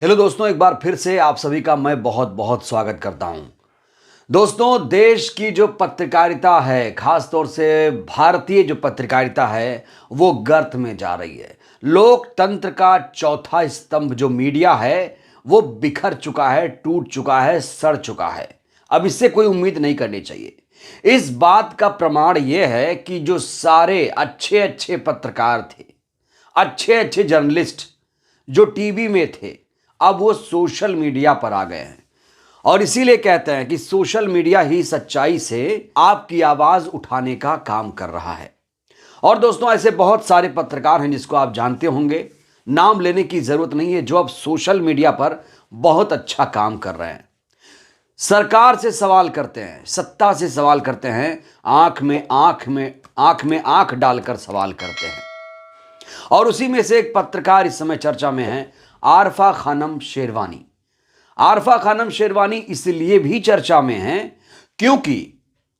Hello दोस्तों, एक बार फिर से आप सभी का मैं बहुत बहुत स्वागत करता हूं। दोस्तों, देश की जो पत्रकारिता है, खास तौर से भारतीय जो पत्रकारिता है, वो गर्त में जा रही है। लोकतंत्र का चौथा स्तंभ जो मीडिया है, वो बिखर चुका है, टूट चुका है, सड़ चुका है। अब इससे कोई उम्मीद नहीं करनी चाहिए। इस बात का प्रमाण यह है कि जो सारे अच्छे अच्छे पत्रकार थे, अच्छे अच्छे जर्नलिस्ट जो टीवी में थे, अब वो सोशल मीडिया पर आ गए हैं। और इसीलिए कहते हैं कि सोशल मीडिया ही सच्चाई से आपकी आवाज उठाने का काम कर रहा है। और दोस्तों, ऐसे बहुत सारे पत्रकार हैं जिसको आप जानते होंगे, नाम लेने की जरूरत नहीं है, जो अब सोशल मीडिया पर बहुत अच्छा काम कर रहे हैं। सरकार से सवाल करते हैं, सत्ता से सवाल करते हैं, आंख में आंख डालकर सवाल करते हैं। और उसी में से एक पत्रकार इस समय चर्चा में है, आरफा खानम शेरवानी। आरफा खानम शेरवानी इसलिए भी चर्चा में हैं क्योंकि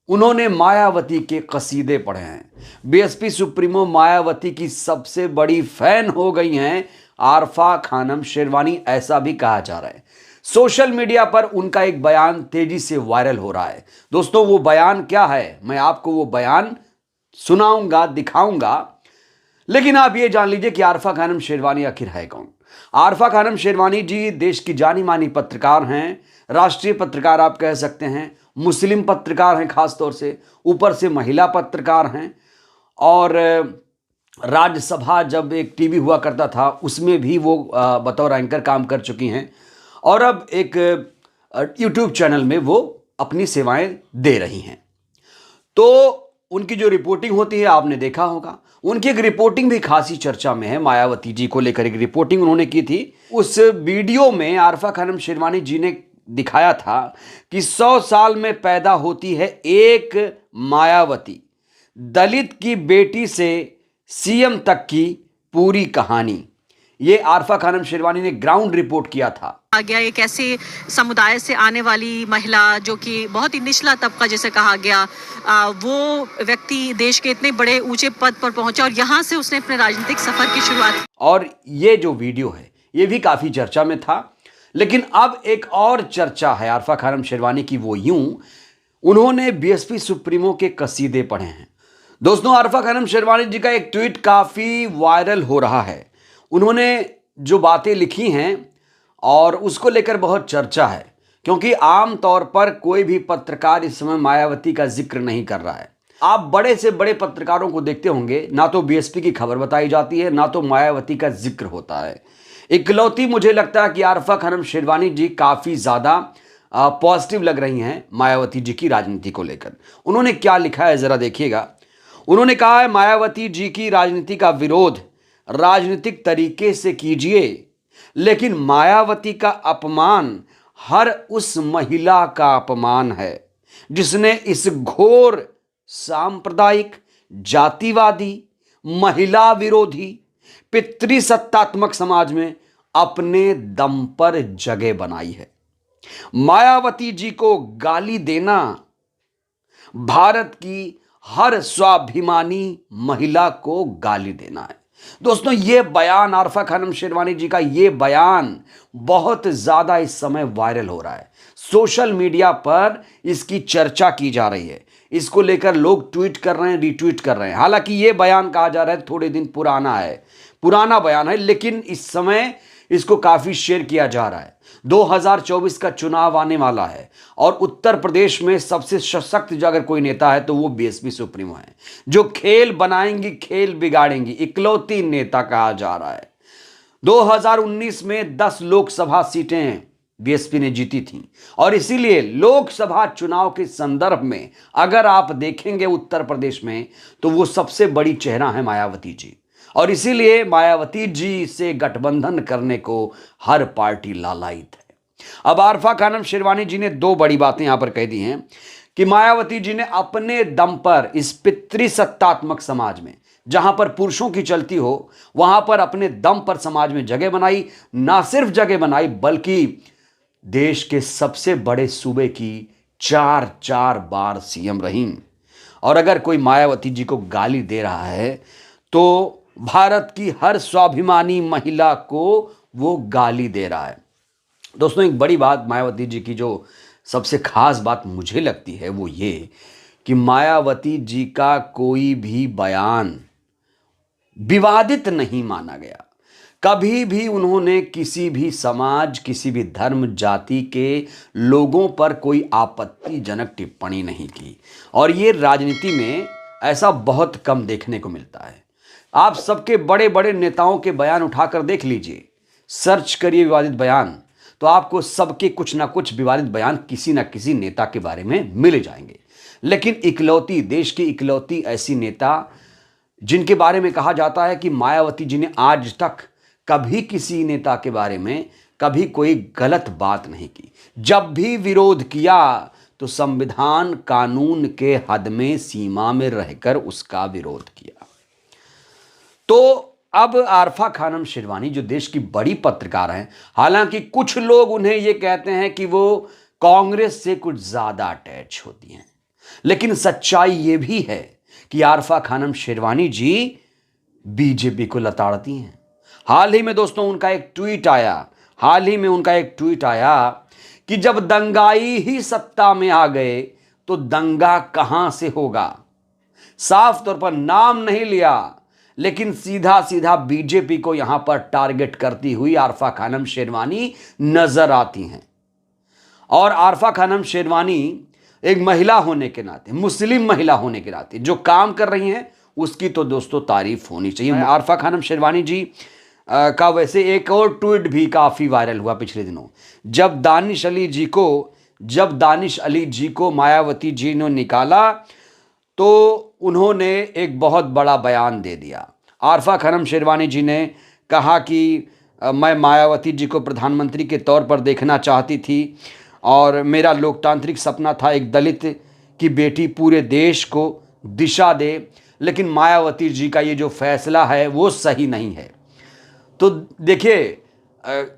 उन्होंने मायावती के कसीदे पढ़े हैं। बीएसपी सुप्रीमो मायावती की सबसे बड़ी फैन हो गई हैं आरफा खानम शेरवानी, ऐसा भी कहा जा रहा है। सोशल मीडिया पर उनका एक बयान तेजी से वायरल हो रहा है। दोस्तों, वो बयान क्या है, मैं आपको वो बयान सुनाऊंगा, दिखाऊंगा। लेकिन आप ये जान लीजिए कि आरफा खानम शेरवानी आखिर है कौन। आरफा खानम शेरवानी जी देश की जानी मानी पत्रकार हैं, राष्ट्रीय पत्रकार आप कह सकते हैं, मुस्लिम पत्रकार हैं, खास तौर से ऊपर से महिला पत्रकार हैं। और राज्यसभा जब एक टीवी हुआ करता था, उसमें भी वो बतौर एंकर काम कर चुकी हैं। और अब एक यूट्यूब चैनल में वो अपनी सेवाएं दे रही हैं। तो उनकी जो रिपोर्टिंग होती है आपने देखा होगा। उनकी एक रिपोर्टिंग भी खासी चर्चा में है, मायावती जी को लेकर एक रिपोर्टिंग उन्होंने की थी। उस वीडियो में आरफा खानम शेरवानी जी ने दिखाया था कि 100 साल में पैदा होती है एक मायावती, दलित की बेटी से सीएम तक की पूरी कहानी। ये आरफा खानम शेरवानी ने ग्राउंड रिपोर्ट किया था। आ गया एक ऐसे समुदाय से आने वाली महिला जो कि बहुत ही निचला तबका जिसे कहा गया, वो व्यक्ति देश के इतने बड़े ऊंचे पद पर पहुंचा और यहां से उसने अपने राजनीतिक सफर की शुरुआत की। और ये जो वीडियो है ये भी काफी चर्चा में था। लेकिन अब एक और चर्चा है आरफा खानम शेरवानी की, वो यूं, उन्होंने बीएसपी सुप्रीमो के कसीदे पढ़े हैं। दोस्तों, आरफा खानम शेरवानी जी का एक ट्वीट काफी वायरल हो रहा है। उन्होंने जो बातें लिखी हैं और उसको लेकर बहुत चर्चा है, क्योंकि आम तौर पर कोई भी पत्रकार इस समय मायावती का जिक्र नहीं कर रहा है। आप बड़े से बड़े पत्रकारों को देखते होंगे, ना तो बीएसपी की खबर बताई जाती है, ना तो मायावती का जिक्र होता है। इकलौती मुझे लगता है कि आरफा खानम शेरवानी जी काफी ज्यादा पॉजिटिव लग रही हैं मायावती जी की राजनीति को लेकर। उन्होंने क्या लिखा है जरा देखिएगा। उन्होंने कहा है, मायावती जी की राजनीति का विरोध राजनीतिक तरीके से कीजिए, लेकिन मायावती का अपमान हर उस महिला का अपमान है जिसने इस घोर सांप्रदायिक, जातिवादी, महिला विरोधी, पितृसत्तात्मक समाज में अपने दम पर जगह बनाई है। मायावती जी को गाली देना भारत की हर स्वाभिमानी महिला को गाली देना है। दोस्तों, ये बयान आरफा खानम शेरवानी जी का, ये बयान बहुत ज्यादा इस समय वायरल हो रहा है। सोशल मीडिया पर इसकी चर्चा की जा रही है, इसको लेकर लोग ट्वीट कर रहे हैं, रीट्वीट कर रहे हैं। हालांकि ये बयान कहा जा रहा है थोड़े दिन पुराना है, पुराना बयान है, लेकिन इस समय इसको काफी शेयर किया जा रहा है। 2024 का चुनाव आने वाला है और उत्तर प्रदेश में सबसे सशक्त जो अगर कोई नेता है तो वो बीएसपी सुप्रीमो है, जो खेल बनाएंगी, खेल बिगाड़ेंगी, इकलौती नेता कहा जा रहा है। 2019 में 10 लोकसभा सीटें बीएसपी ने जीती थी और इसीलिए लोकसभा चुनाव के संदर्भ में अगर आप देखेंगे उत्तर प्रदेश में तो वो सबसे बड़ी चेहरा है मायावती जी। और इसीलिए मायावती जी से गठबंधन करने को हर पार्टी लालायित है। अब आरफा खानम शेरवानी जी ने दो बड़ी बातें यहां पर कह दी हैं कि मायावती जी ने अपने दम पर इस पितृसत्तात्मक समाज में, जहां पर पुरुषों की चलती हो, वहां पर अपने दम पर समाज में जगह बनाई। ना सिर्फ जगह बनाई बल्कि देश के सबसे बड़े सूबे की 4 बार सीएम रही। और अगर कोई मायावती जी को गाली दे रहा है तो भारत की हर स्वाभिमानी महिला को वो गाली दे रहा है। दोस्तों एक बड़ी बात मायावती जी की जो सबसे खास बात मुझे लगती है वो ये कि मायावती जी का कोई भी बयान विवादित नहीं माना गया। कभी भी उन्होंने किसी भी समाज, किसी भी धर्म, जाति के लोगों पर कोई आपत्तिजनक टिप्पणी नहीं की, और ये राजनीति में ऐसा बहुत कम देखने को मिलता है। आप सबके बड़े बड़े नेताओं के बयान उठाकर देख लीजिए, सर्च करिए विवादित बयान, तो आपको सबके कुछ ना कुछ विवादित बयान किसी ना किसी नेता के बारे में मिल जाएंगे। लेकिन इकलौती, देश की इकलौती ऐसी नेता जिनके बारे में कहा जाता है कि मायावती जी ने आज तक कभी किसी नेता के बारे में कभी कोई गलत बात नहीं की। जब भी विरोध किया तो संविधान कानून के हद में, सीमा में रहकर उसका विरोध किया। तो अब आरफा खानम शेरवानी जो देश की बड़ी पत्रकार हैं, हालांकि कुछ लोग उन्हें यह कहते हैं कि वो कांग्रेस से कुछ ज्यादा अटैच होती हैं, लेकिन सच्चाई यह भी है कि आरफा खानम शेरवानी जी बीजेपी को लताड़ती हैं। हाल ही में दोस्तों उनका एक ट्वीट आया कि जब दंगाई ही सत्ता में आ गए तो दंगा कहां से होगा। साफ तौर पर नाम नहीं लिया, लेकिन सीधा सीधा बीजेपी को यहां पर टारगेट करती हुई आरफा खानम शेरवानी नजर आती हैं। और आरफा खानम शेरवानी एक महिला होने के नाते, मुस्लिम महिला होने के नाते जो काम कर रही हैं उसकी तो दोस्तों तारीफ होनी चाहिए। आरफा खानम शेरवानी जी का वैसे एक और ट्वीट भी काफ़ी वायरल हुआ पिछले दिनों, जब दानिश अली जी को मायावती जी ने निकाला तो उन्होंने एक बहुत बड़ा बयान दे दिया। आरफा खानम शेरवानी जी ने कहा कि मैं मायावती जी को प्रधानमंत्री के तौर पर देखना चाहती थी और मेरा लोकतांत्रिक सपना था एक दलित की बेटी पूरे देश को दिशा दे, लेकिन मायावती जी का ये जो फैसला है वो सही नहीं है। तो देखिए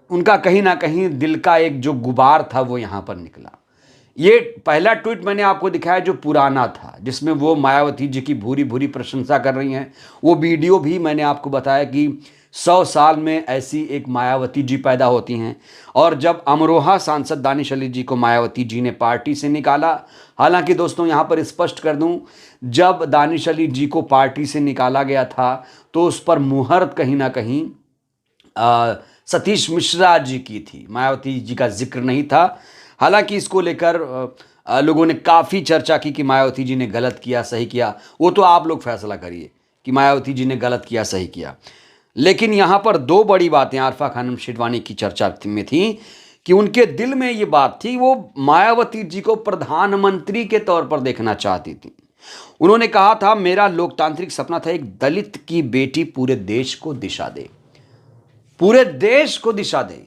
उनका कहीं ना कहीं दिल का एक जो गुबार था वो यहाँ पर निकला। ये पहला ट्वीट मैंने आपको दिखाया जो पुराना था, जिसमें वो मायावती जी की भूरी भूरी प्रशंसा कर रही हैं। वो वीडियो भी मैंने आपको बताया कि 100 साल में ऐसी एक मायावती जी पैदा होती हैं। और जब अमरोहा सांसद दानिश अली जी को मायावती जी ने पार्टी से निकाला, हालांकि दोस्तों यहाँ पर स्पष्ट कर दूं, जब दानिश अली जी को पार्टी से निकाला गया था तो उस पर मुहर कहीं ना कहीं सतीश मिश्रा जी की थी, मायावती जी का जिक्र नहीं था। हालांकि इसको लेकर लोगों ने काफ़ी चर्चा की कि मायावती जी ने गलत किया, सही किया। वो तो आप लोग फैसला करिए कि मायावती जी ने गलत किया, सही किया। लेकिन यहाँ पर दो बड़ी बातें आरफा खानम शेरवानी की चर्चा में थी कि उनके दिल में ये बात थी, वो मायावती जी को प्रधानमंत्री के तौर पर देखना चाहती थी। उन्होंने कहा था मेरा लोकतांत्रिक सपना था एक दलित की बेटी पूरे देश को दिशा दे, पूरे देश को दिशा दे।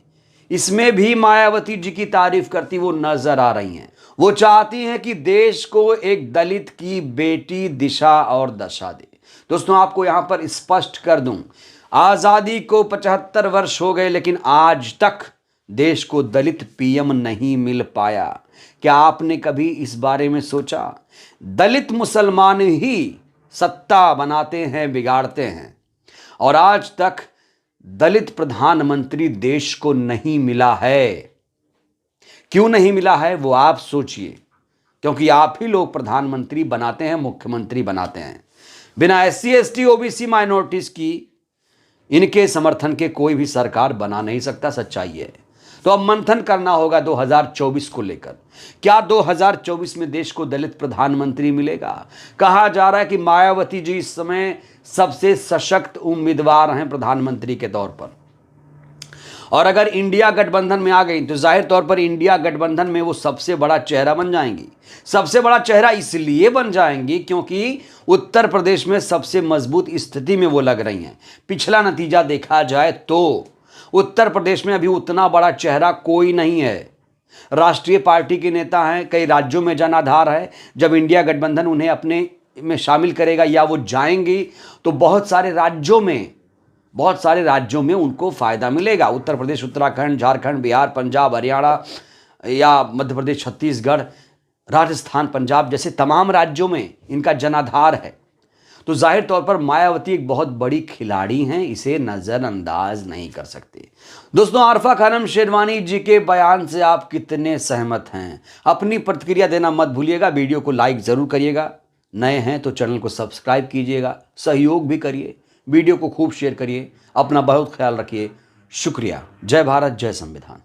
इसमें भी मायावती जी की तारीफ करती वो नजर आ रही हैं। वो चाहती हैं कि देश को एक दलित की बेटी दिशा और दशा दे। दोस्तों आपको यहां पर स्पष्ट कर दूं, आजादी को 75 वर्ष हो गए, लेकिन आज तक देश को दलित पीएम नहीं मिल पाया। क्या आपने कभी इस बारे में सोचा? दलित मुसलमान ही सत्ता बनाते हैं, बिगाड़ते हैं, और आज तक दलित प्रधानमंत्री देश को नहीं मिला है। क्यों नहीं मिला है वो आप सोचिए, क्योंकि आप ही लोग प्रधानमंत्री बनाते हैं, मुख्यमंत्री बनाते हैं। बिना SC ST OBC माइनॉरिटीज की इनके समर्थन के कोई भी सरकार बना नहीं सकता, सच्चाई है। तो अब मंथन करना होगा 2024 को लेकर। क्या 2024 में देश को दलित प्रधानमंत्री मिलेगा? कहा जा रहा है कि मायावती जी इस समय सबसे सशक्त उम्मीदवार हैं प्रधानमंत्री के तौर पर, और अगर इंडिया गठबंधन में आ गई तो जाहिर तौर पर इंडिया गठबंधन में वो सबसे बड़ा चेहरा बन जाएंगी। सबसे बड़ा चेहरा इसलिए बन जाएंगी क्योंकि उत्तर प्रदेश में सबसे मजबूत स्थिति में वो लग रही हैं। पिछला नतीजा देखा जाए तो उत्तर प्रदेश में अभी उतना बड़ा चेहरा कोई नहीं है। राष्ट्रीय पार्टी के नेता हैं, कई राज्यों में जनाधार है। जब इंडिया गठबंधन उन्हें अपने में शामिल करेगा या वो जाएंगी तो बहुत सारे राज्यों में उनको फायदा मिलेगा। उत्तर प्रदेश, उत्तराखंड, झारखंड, बिहार, पंजाब, हरियाणा या मध्य प्रदेश, छत्तीसगढ़, राजस्थान, पंजाब जैसे तमाम राज्यों में इनका जनाधार है। तो जाहिर तौर पर मायावती एक बहुत बड़ी खिलाड़ी हैं, इसे नज़रअंदाज नहीं कर सकते। दोस्तों, आरफा खानम शेरवानी जी के बयान से आप कितने सहमत हैं? अपनी प्रतिक्रिया देना मत भूलिएगा। वीडियो को लाइक ज़रूर करिएगा। नए हैं तो चैनल को सब्सक्राइब कीजिएगा, सहयोग भी करिए, वीडियो को खूब शेयर करिए। अपना बहुत ख्याल रखिए। शुक्रिया। जय भारत, जय संविधान।